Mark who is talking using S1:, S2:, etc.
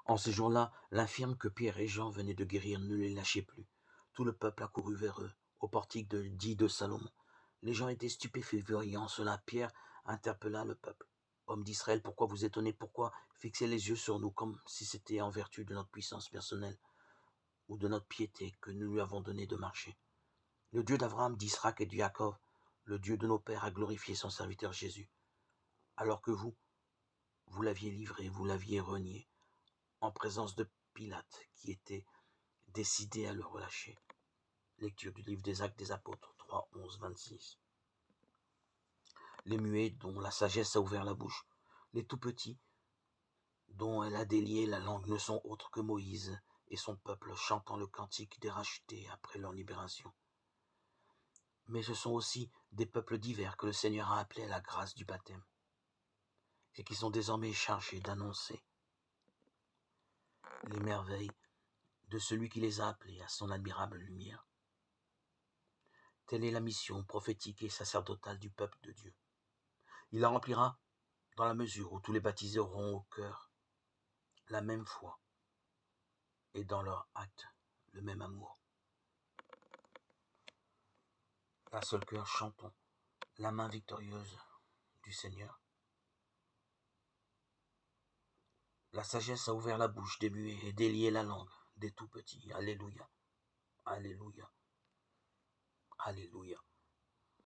S1: En ces jours-là, l'infirme que Pierre et Jean venaient de guérir ne les lâchait plus. Tout le peuple accourut vers eux, au portique dit de Salomon. Les gens étaient stupéfaits, voyant cela. Pierre interpella le peuple. Hommes d'Israël, pourquoi vous étonnez? Pourquoi fixer les yeux sur nous comme si c'était en vertu de notre puissance personnelle ou de notre piété que nous lui avons donné de marcher? Le Dieu d'Abraham, d'Isaac et de Jacob, le Dieu de nos pères, a glorifié son serviteur Jésus. Alors que vous l'aviez livré, vous l'aviez renié, en présence de Pilate, qui était décidé à le relâcher. Lecture du livre des Actes des Apôtres, 3, 11, 26. Les muets dont la sagesse a ouvert la bouche, les tout petits dont elle a délié la langue ne sont autres que Moïse et son peuple chantant le cantique des rachetés après leur libération. Mais ce sont aussi des peuples divers que le Seigneur a appelés à la grâce du baptême et qui sont désormais chargés d'annoncer les merveilles de celui qui les a appelés à son admirable lumière. Telle est la mission prophétique et sacerdotale du peuple de Dieu. Il la remplira dans la mesure où tous les baptisés auront au cœur la même foi et dans leur acte le même amour. D'un seul cœur, chantons la main victorieuse du Seigneur. La sagesse a ouvert la bouche des muets et délié la langue des tout petits. Alléluia, alléluia, alléluia.